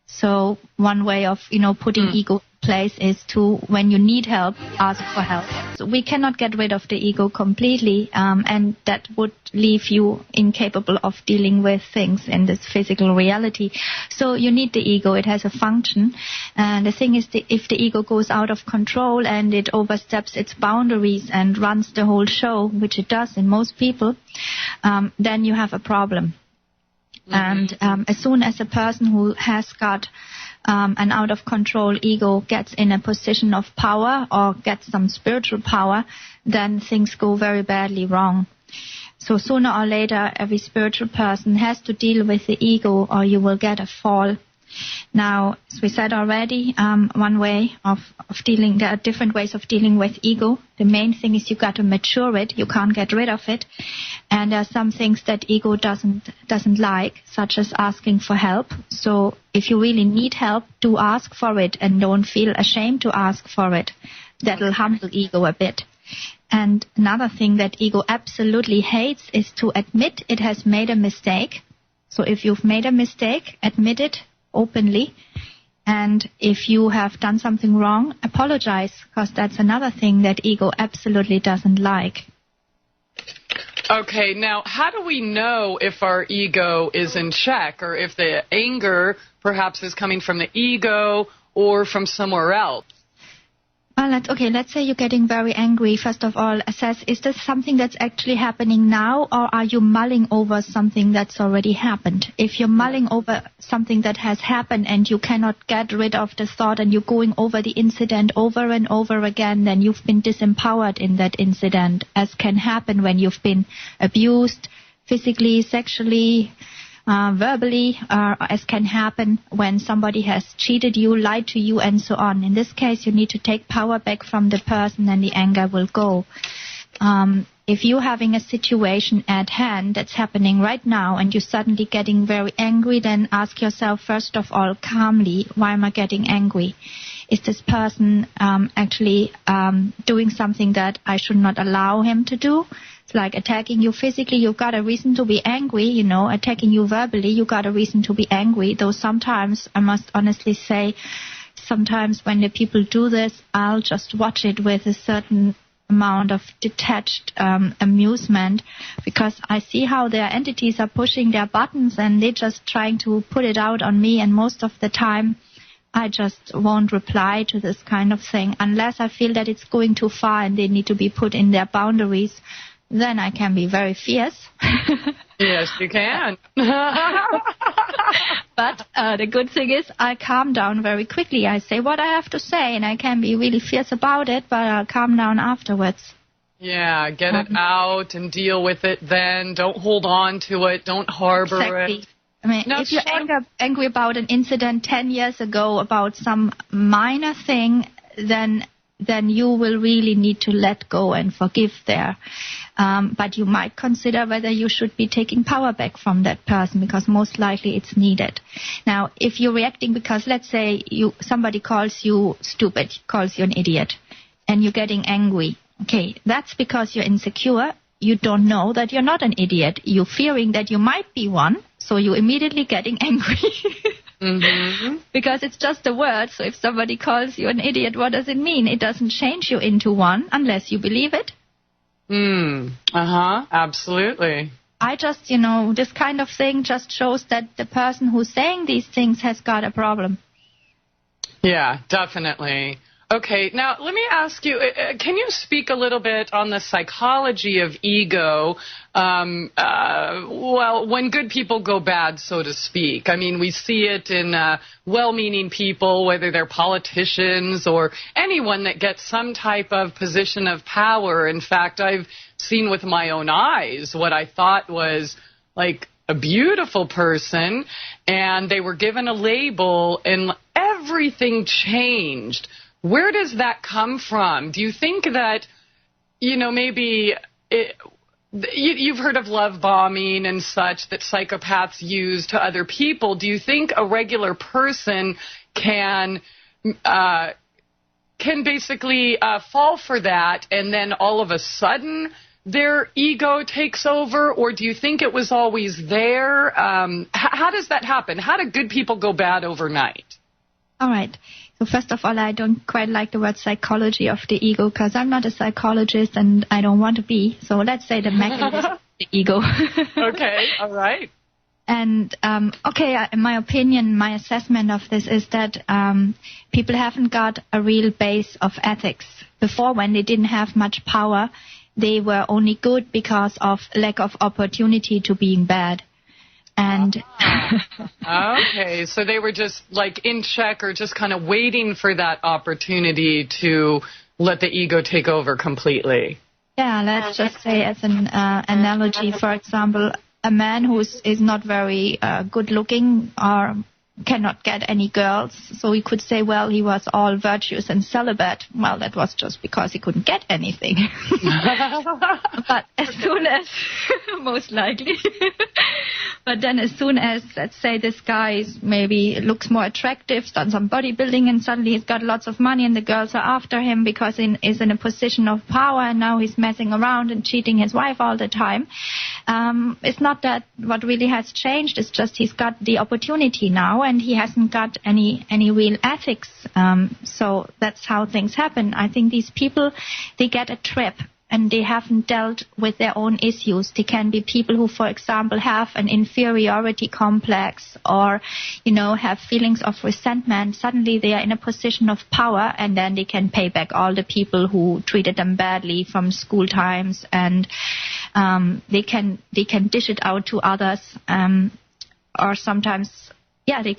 So one way of, putting ego in place is to, when you need help, ask for help. So we cannot get rid of the ego completely, and that would leave you incapable of dealing with things in this physical reality. So you need the ego. It has a function. And the thing is, if the ego goes out of control and it oversteps its boundaries and runs the whole show, which it does in most people, then you have a problem. And as soon as a person who has got an out-of-control ego gets in a position of power or gets some spiritual power, then things go very badly wrong. So sooner or later, every spiritual person has to deal with the ego, or you will get a fall. Now, as we said already, one way of dealing, there are different ways of dealing with ego. The main thing is you got to mature it. You can't get rid of it. And there are some things that ego doesn't like, such as asking for help. So if you really need help, do ask for it and don't feel ashamed to ask for it. That'll humble ego a bit. And another thing that ego absolutely hates is to admit it has made a mistake. So if you've made a mistake, admit it openly, and if you have done something wrong, apologize, because that's another thing that ego absolutely doesn't like. Okay, now how do we know if our ego is in check, or if the anger perhaps is coming from the ego or from somewhere else? Let's say you're getting very angry. First of all, assess, is this something that's actually happening now, or are you mulling over something that's already happened? If you're mulling over something that has happened and you cannot get rid of the thought and you're going over the incident over and over again, then you've been disempowered in that incident, as can happen when you've been abused physically, sexually, verbally, as can happen when somebody has cheated you, lied to you, and so on. In this case, you need to take power back from the person and the anger will go. If you're having a situation at hand that's happening right now and you're suddenly getting very angry, then ask yourself, first of all, calmly, why am I getting angry? Is this person actually doing something that I should not allow him to do? It's like attacking you physically, you've got a reason to be angry, attacking you verbally, you've got a reason to be angry. Though sometimes, I must honestly say, sometimes when the people do this, I'll just watch it with a certain amount of detached amusement, because I see how their entities are pushing their buttons and they're just trying to put it out on me, and most of the time I just won't reply to this kind of thing unless I feel that it's going too far and they need to be put in their boundaries. Then I can be very fierce. Yes, you can. But the good thing is I calm down very quickly. I say what I have to say, and I can be really fierce about it, but I'll calm down afterwards. Yeah, get it out and deal with it then. Don't hold on to it. Don't harbor it. I mean, if you're angry about an incident 10 years ago, about some minor thing, then you will really need to let go and forgive there. But you might consider whether you should be taking power back from that person, because most likely it's needed. Now, if you're reacting because, let's say, somebody calls you stupid, calls you an idiot, and you're getting angry, okay, that's because you're insecure. You don't know that you're not an idiot. You're fearing that you might be one, so you're immediately getting angry. Mm-hmm. Because it's just a word. So if somebody calls you an idiot, what does it mean? It doesn't change you into one unless you believe it. Absolutely. I just, this kind of thing just shows that the person who's saying these things has got a problem. Yeah, definitely. Okay, now let me ask you, can you speak a little bit on the psychology of ego, when good people go bad, so to speak? I mean, we see it in well-meaning people, whether they're politicians or anyone that gets some type of position of power. In fact, I've seen with my own eyes what I thought was like a beautiful person, and they were given a label and everything changed. Where does that come from? Do you think that, maybe you've heard of love bombing and such that psychopaths use to other people? Do you think a regular person can basically fall for that, and then all of a sudden their ego takes over? Or do you think it was always there? How does that happen? How do good people go bad overnight? All right. So first of all, I don't quite like the word psychology of the ego, because I'm not a psychologist and I don't want to be. So let's say the mechanism of the ego. Okay, all right. And, in my opinion, my assessment of this is that people haven't got a real base of ethics. Before, when they didn't have much power, they were only good because of lack of opportunity to being bad. And okay, so they were just like in check, or just kind of waiting for that opportunity to let the ego take over completely. Yeah, let's just say as an analogy, for example, a man who is not very good looking or cannot get any girls, so we could say, well, he was all virtuous and celibate. Well, that was just because he couldn't get anything. But as soon as, most likely, but then as soon as, let's say, this guy maybe looks more attractive, done some bodybuilding, and suddenly he's got lots of money and the girls are after him because he's in a position of power, and now he's messing around and cheating his wife all the time. It's not that what really has changed, it's just he's got the opportunity now, and he hasn't got any real ethics. So that's how things happen. I think these people, they get a trip. and they haven't dealt with their own issues. They can be people who, for example, have an inferiority complex or, have feelings of resentment. Suddenly they are in a position of power, and then they can pay back all the people who treated them badly from school times, and they can dish it out to others, or sometimes they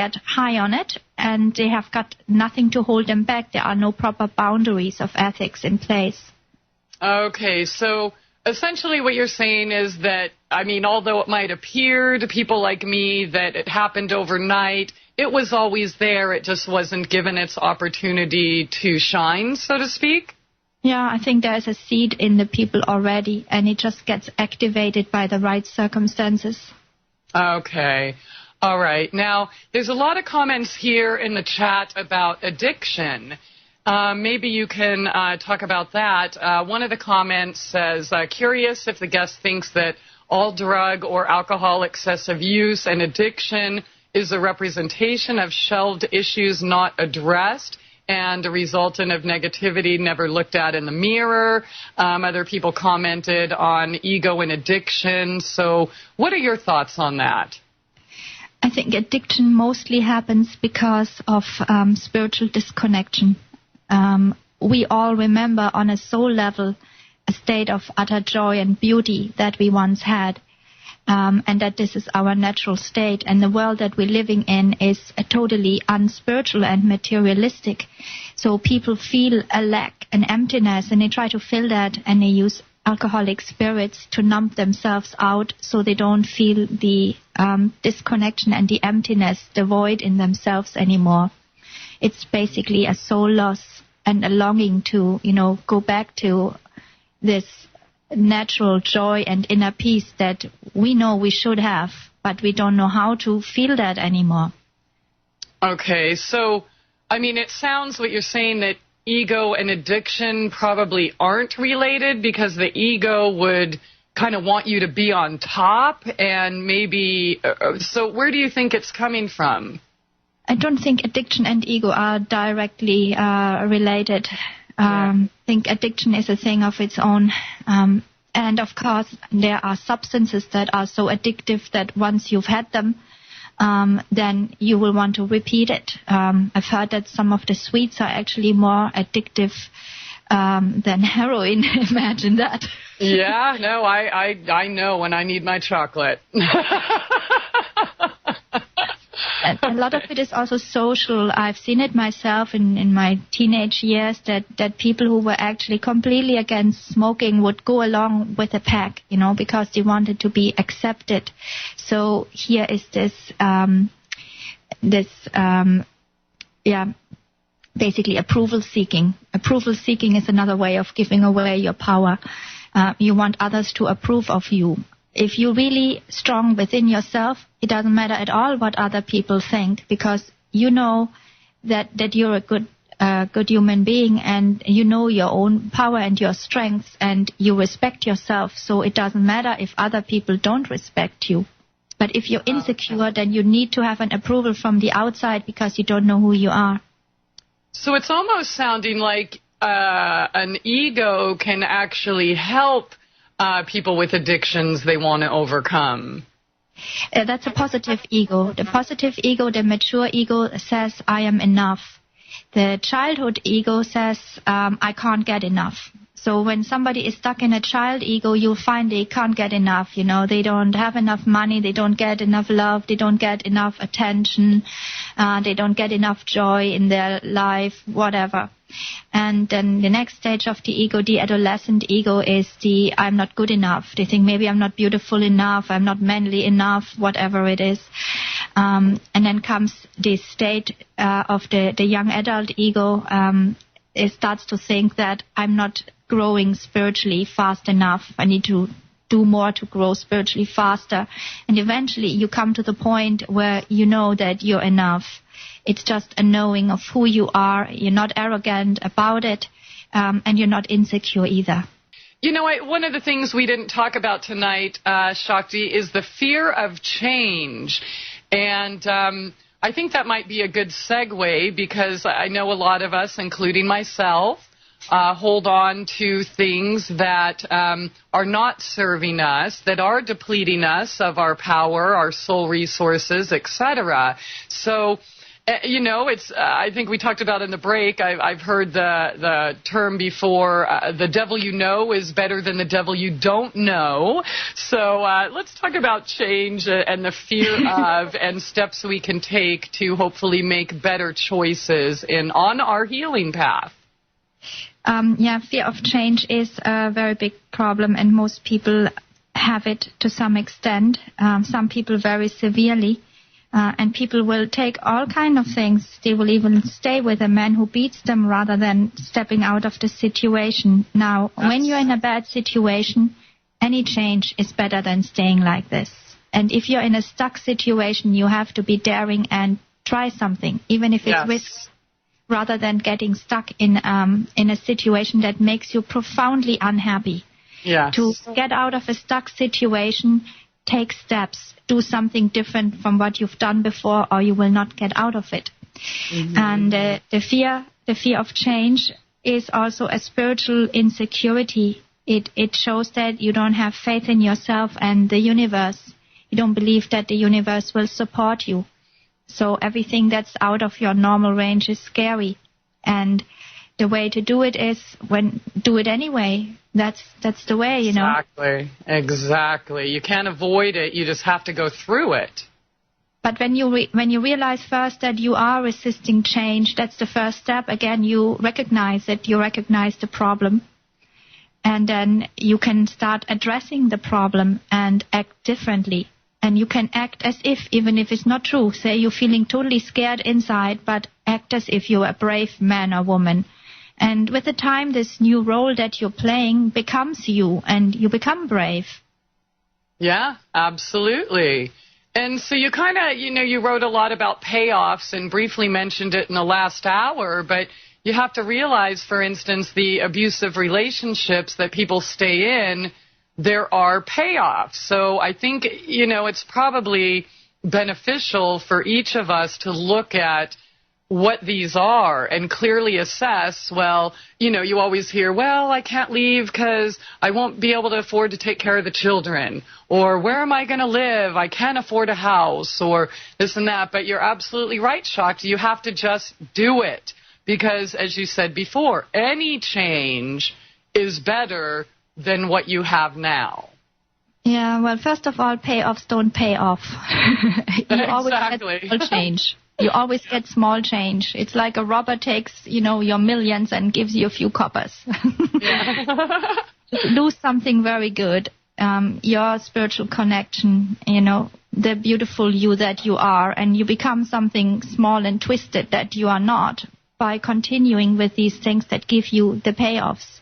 get high on it, and they have got nothing to hold them back. There are no proper boundaries of ethics in place. Okay, so essentially what you're saying is that, although it might appear to people like me that it happened overnight, it was always there. It just wasn't given its opportunity to shine, so to speak? Yeah, I think there is a seed in the people already, and it just gets activated by the right circumstances. Okay. All right. Now, there's a lot of comments here in the chat about addiction. Maybe you can talk about that. One of the comments says, curious if the guest thinks that all drug or alcohol excessive use and addiction is a representation of shelved issues not addressed and a resultant of negativity never looked at in the mirror. Other people commented on ego and addiction. So what are your thoughts on that? I think addiction mostly happens because of spiritual disconnection. We all remember on a soul level a state of utter joy and beauty that we once had, and that this is our natural state. And the world that we're living in is totally unspiritual and materialistic. So people feel a lack, an emptiness, and they try to fill that, and they use alcoholic spirits to numb themselves out so they don't feel the disconnection and the emptiness, the void in themselves anymore. It's basically a soul loss and a longing to, go back to this natural joy and inner peace that we know we should have, but we don't know how to feel that anymore. Okay, so, it sounds what you're saying that ego and addiction probably aren't related, because the ego would kind of want you to be on top, and maybe, so where do you think it's coming from? I don't think addiction and ego are directly related. I think addiction is a thing of its own. And of course, there are substances that are so addictive that once you've had them, then you will want to repeat it. I've heard that some of the sweets are actually more addictive than heroin. Imagine that. Yeah, no, I know when I need my chocolate. And a lot of it is also social. I've seen it myself in my teenage years that people who were actually completely against smoking would go along with a pack, because they wanted to be accepted. So here is basically approval seeking. Approval seeking is another way of giving away your power. You want others to approve of you. If you're really strong within yourself, it doesn't matter at all what other people think, because you know that you're a good human being, and you know your own power and your strengths, and you respect yourself. So it doesn't matter if other people don't respect you. But if you're insecure, then you need to have an approval from the outside because you don't know who you are. So it's almost sounding like an ego can actually help people with addictions they want to overcome. That's a positive ego. The positive ego, the mature ego, says, I am enough. The childhood ego says, I can't get enough. So when somebody is stuck in a child ego, you'll find they can't get enough. They don't have enough money, they don't get enough love, they don't get enough attention, they don't get enough joy in their life, whatever. And then the next stage of the ego, the adolescent ego, is the I'm not good enough. They think maybe I'm not beautiful enough, I'm not manly enough, whatever it is. And then comes this state of the young adult ego. It starts to think that I'm not growing spiritually fast enough. I need to do more to grow spiritually faster. And eventually you come to the point where you know that you're enough. It's just a knowing of who you are. You're not arrogant about it, and you're not insecure either. One of the things we didn't talk about tonight, Shakti, is the fear of change. And I think that might be a good segue, because I know a lot of us, including myself, hold on to things that are not serving us, that are depleting us of our power, our soul resources, etc. So, it's. I think we talked about in the break. I've heard the term before. The devil you know is better than the devil you don't know. So let's talk about change and the fear of, and steps we can take to hopefully make better choices on our healing path. Fear of change is a very big problem, and most people have it to some extent. Some people very severely. And people will take all kind of things. They will even stay with a man who beats them rather than stepping out of the situation. Now, when you're in a bad situation, any change is better than staying like this. And if you're in a stuck situation, you have to be daring and try something, even if it's risky, rather than getting stuck in a situation that makes you profoundly unhappy. Yes. To get out of a stuck situation, take steps. Do something different from what you've done before, or you will not get out of it. Mm-hmm. And the fear of change is also a spiritual insecurity. It shows that you don't have faith in yourself and the universe. You don't believe that the universe will support you. So everything that's out of your normal range is scary. And the way to do it is do it anyway. That's the way, Exactly. You can't avoid it. You just have to go through it. But when you realize first that you are resisting change, that's the first step. Again, you recognize it. You recognize the problem. And then you can start addressing the problem and act differently. And you can act as if, even if it's not true. Say you're feeling totally scared inside, but act as if you're a brave man or woman. And with the time, this new role that you're playing becomes you, and you become brave. Yeah, absolutely. And so you kind of, you wrote a lot about payoffs and briefly mentioned it in the last hour, but you have to realize, for instance, the abusive relationships that people stay in, there are payoffs. So I think, it's probably beneficial for each of us to look at what these are and clearly assess, you always hear, I can't leave because I won't be able to afford to take care of the children, or where am I going to live? I can't afford a house, or this and that. But you're absolutely right, Shakti. You have to just do it because, as you said before, any change is better than what you have now. Yeah, well, first of all, payoffs don't pay off. You always Exactly. get small change. You always get small change. It's like a robber takes, your millions and gives you a few coppers. Yeah. Lose something very good. Your spiritual connection, the beautiful you that you are, and you become something small and twisted that you are not by continuing with these things that give you the payoffs.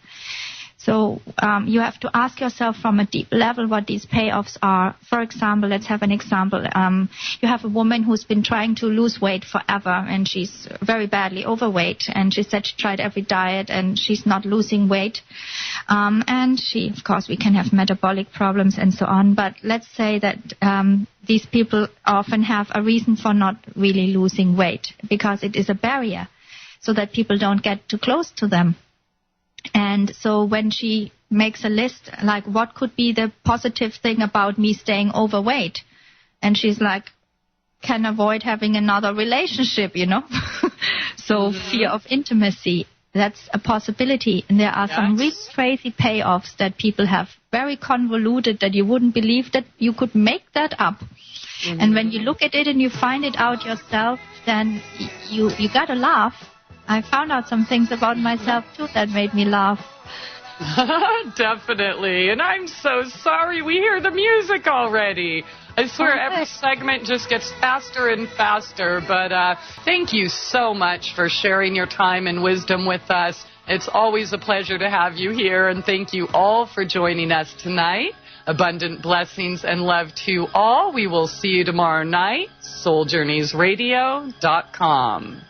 So you have to ask yourself from a deep level what these payoffs are. For example, let's have an example. You have a woman who's been trying to lose weight forever, and she's very badly overweight. And she said she tried every diet, and she's not losing weight. And of course, we can have metabolic problems and so on. But let's say that these people often have a reason for not really losing weight, because it is a barrier, so that people don't get too close to them. And so when she makes a list, like, what could be the positive thing about me staying overweight? And she's like, can avoid having another relationship, So fear of intimacy, that's a possibility. And there are some really crazy payoffs that people have, very convoluted, that you wouldn't believe that you could make that up. Mm-hmm. And when you look at it and you find it out yourself, then you gotta laugh. I found out some things about myself, too, that made me laugh. Definitely. And I'm so sorry we hear the music already. I swear every segment just gets faster and faster. But thank you so much for sharing your time and wisdom with us. It's always a pleasure to have you here. And thank you all for joining us tonight. Abundant blessings and love to all. We will see you tomorrow night. SoulJourneysRadio.com.